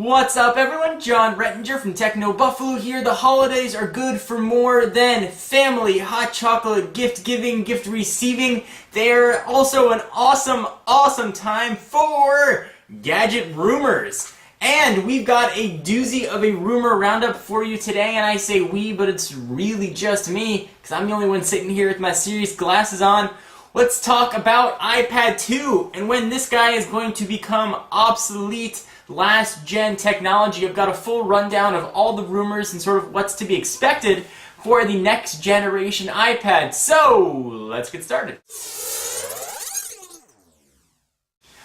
What's up everyone? John Rettinger from Techno Buffalo here. The holidays are good for more than family, hot chocolate, gift giving, gift receiving. They're also an awesome time for gadget rumors. And we've got a doozy of a rumor roundup for you today, and I say we, but it's really just me, because I'm the only one sitting here with my serious glasses on. Let's talk about iPad 2 and when this guy is going to become obsolete. Last gen technology. I've got a full rundown of all the rumors and sort of what's to be expected for the next generation iPad. So let's get started.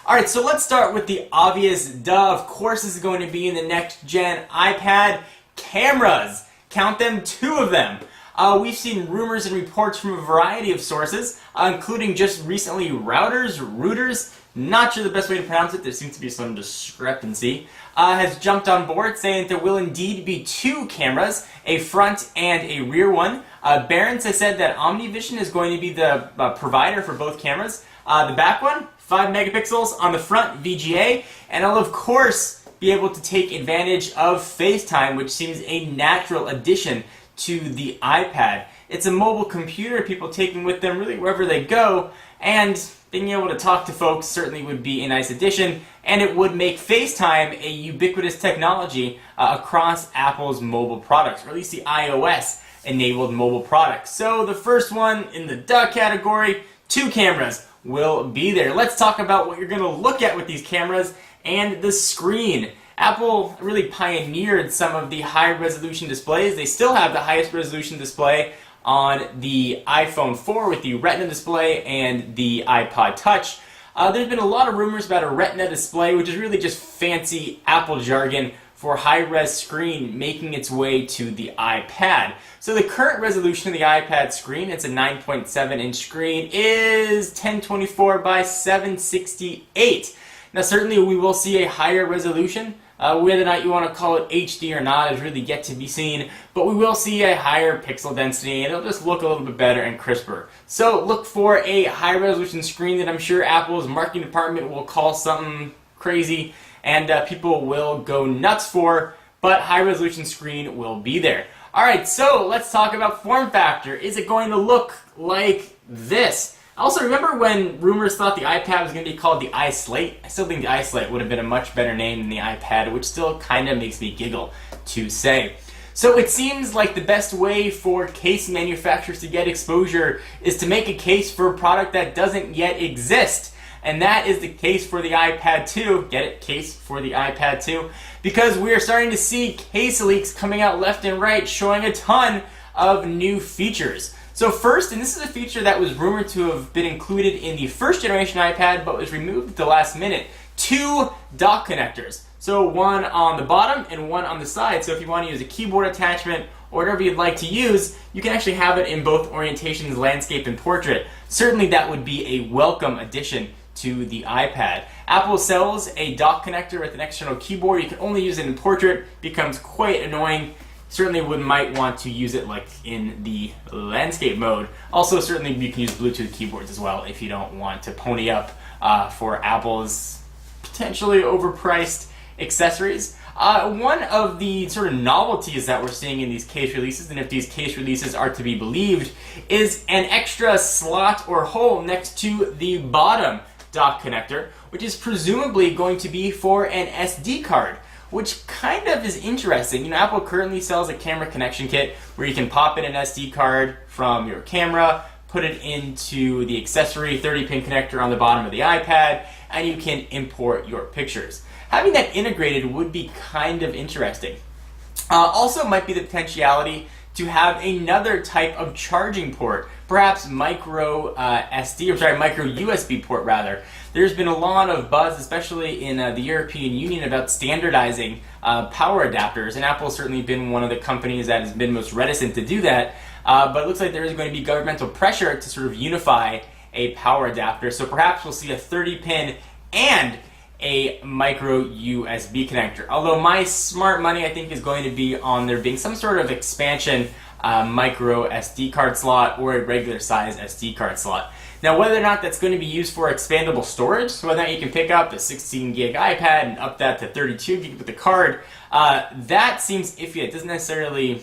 Alright, so let's start with the obvious duh. Of course this is going to be in the next gen iPad. Cameras. Count them, 2 of them. We've seen rumors and reports from a variety of sources, including just recently routers, not sure the best way to pronounce it, there seems to be some discrepancy, has jumped on board saying that there will indeed be 2 cameras, a front and a rear one. Barron's has said that OmniVision is going to be the provider for both cameras. The back one, 5 megapixels, on the front, VGA, and I'll of course be able to take advantage of FaceTime, which seems a natural addition to the iPad. It's a mobile computer people taking with them really wherever they go, and being able to talk to folks certainly would be a nice addition, and it would make FaceTime a ubiquitous technology across Apple's mobile products, or at least the iOS-enabled mobile products. So the first one in the duh category, 2 cameras will be there. Let's talk about what you're going to look at with these cameras and the screen. Apple really pioneered some of the high-resolution displays. They still have the highest resolution display on the iPhone 4 with the Retina display and the iPod Touch. There's been a lot of rumors about a Retina display, which is really just fancy Apple jargon for high-res screen making its way to the iPad. So the current resolution of the iPad screen, it's a 9.7-inch screen, is 1024 by 768. Now certainly we will see a higher resolution. Whether or not you want to call it HD or not is really yet to be seen, but we will see a higher pixel density and it'll just look a little bit better and crisper. So look for a high resolution screen that I'm sure Apple's marketing department will call something crazy and people will go nuts for, but high resolution screen will be there. Alright, so let's talk about form factor. Is it going to look like this? Also, remember when rumors thought the iPad was going to be called the iSlate? I still think the iSlate would have been a much better name than the iPad, which still kind of makes me giggle to say. So it seems like the best way for case manufacturers to get exposure is to make a case for a product that doesn't yet exist. And that is the case for the iPad 2. Get it? Case for the iPad 2. Because we are starting to see case leaks coming out left and right showing a ton of new features. So first, and this is a feature that was rumored to have been included in the first generation iPad but was removed at the last minute, 2 dock connectors. So one on the bottom and one on the side. So if you want to use a keyboard attachment or whatever you'd like to use, you can actually have it in both orientations, landscape and portrait. Certainly that would be a welcome addition to the iPad. Apple sells a dock connector with an external keyboard. You can only use it in portrait. Becomes quite annoying. Certainly might want to use it like in the landscape mode. Also, certainly you can use Bluetooth keyboards as well if you don't want to pony up for Apple's potentially overpriced accessories. One of the sort of novelties that we're seeing in these case releases, and if these case releases are to be believed, is an extra slot or hole next to the bottom dock connector, which is presumably going to be for an SD card. Which kind of is interesting. You know, Apple currently sells a camera connection kit where you can pop in an SD card from your camera, put it into the accessory 30-pin connector on the bottom of the iPad, and you can import your pictures. Having that integrated would be kind of interesting. Also might be the potentiality to have another type of charging port, perhaps micro USB port rather. There's been a lot of buzz, especially in the European Union, about standardizing power adapters, and Apple's certainly been one of the companies that has been most reticent to do that, but it looks like there is going to be governmental pressure to sort of unify a power adapter, so perhaps we'll see a 30-pin and a micro USB connector. Although my smart money I think is going to be on there being some sort of expansion micro SD card slot or a regular size SD card slot. Now, whether or not that's going to be used for expandable storage, so whether or not you can pick up a 16 gig iPad and up that to 32 gig with the card, that seems iffy. It doesn't necessarily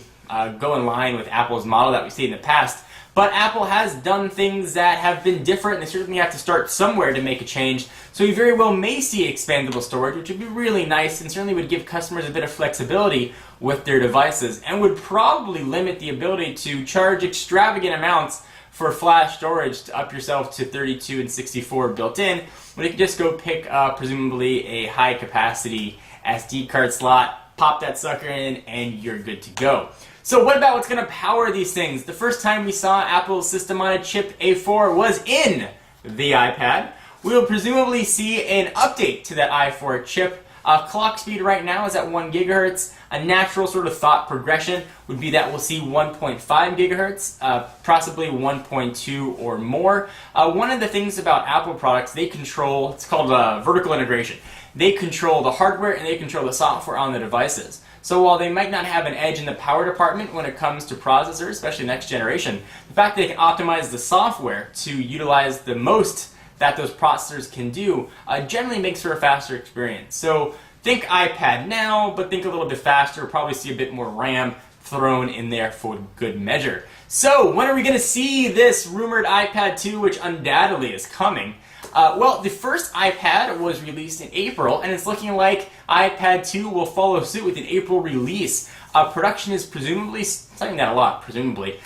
go in line with Apple's model that we've seen in the past. But Apple has done things that have been different, and they certainly have to start somewhere to make a change. So you very well may see expandable storage, which would be really nice and certainly would give customers a bit of flexibility with their devices, and would probably limit the ability to charge extravagant amounts for flash storage to up yourself to 32 and 64 built in, when you can just go pick up presumably a high capacity SD card slot, pop that sucker in, and you're good to go. So what about what's going to power these things? The first time we saw Apple's system-on-a-chip A4 was in the iPad. We will presumably see an update to that i4 chip. Clock speed right now is at 1 gigahertz. A natural sort of thought progression would be that we'll see 1.5 gigahertz, possibly 1.2 or more. One of the things about Apple products, they control, it's called vertical integration. They control the hardware and they control the software on the devices. So while they might not have an edge in the power department when it comes to processors, especially next generation, the fact that they can optimize the software to utilize the most that those processors can do generally makes for a faster experience. So think iPad now, but think a little bit faster. We'll probably see a bit more RAM thrown in there for good measure. So when are we going to see this rumored iPad 2, which undoubtedly is coming? Well, the first iPad was released in April, and it's looking like iPad 2 will follow suit with an April release. Production is presumably, saying that a lot, presumably,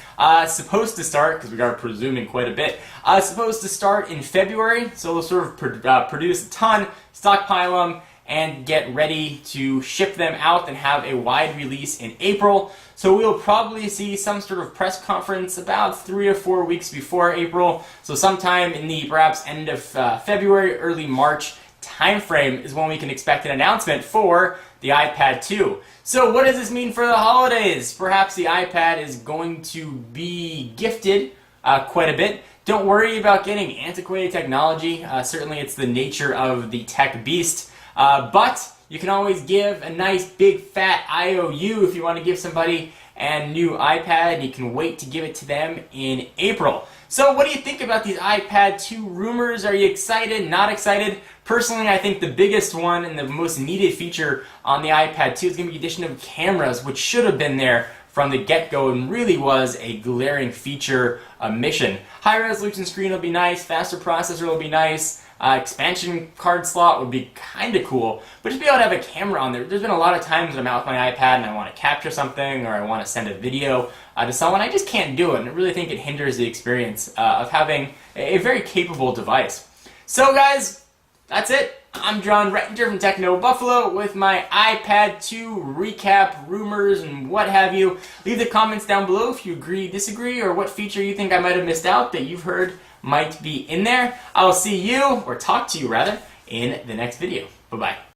supposed to start, because we are presuming quite a bit, supposed to start in February, so they'll sort of produce a ton, stockpile them, and get ready to ship them out and have a wide release in April. So we'll probably see some sort of press conference about 3 or 4 weeks before April. So sometime in the perhaps end of February, early March timeframe is when we can expect an announcement for the iPad 2. So what does this mean for the holidays? Perhaps the iPad is going to be gifted quite a bit. Don't worry about getting antiquated technology. Certainly it's the nature of the tech beast. But you can always give a nice big fat IOU if you want to give somebody a new iPad, and you can wait to give it to them in April. So what do you think about these iPad 2 rumors? Are you excited? Not excited? Personally, I think the biggest one and the most needed feature on the iPad 2 is going to be the addition of cameras, which should have been there from the get-go and really was a glaring feature omission. High resolution screen will be nice, faster processor will be nice, expansion card slot would be kind of cool, but just be able to have a camera on there. There's been a lot of times when I'm out with my iPad and I want to capture something or I want to send a video to someone, I just can't do it, and I really think it hinders the experience of having a very capable device. So guys, that's it. I'm John Rettinger from Techno Buffalo with my iPad 2 recap, rumors, and what have you. Leave the comments down below if you agree, disagree, or what feature you think I might have missed out that you've heard might be in there. I will see you, or talk to you rather, in the next video. Bye-bye.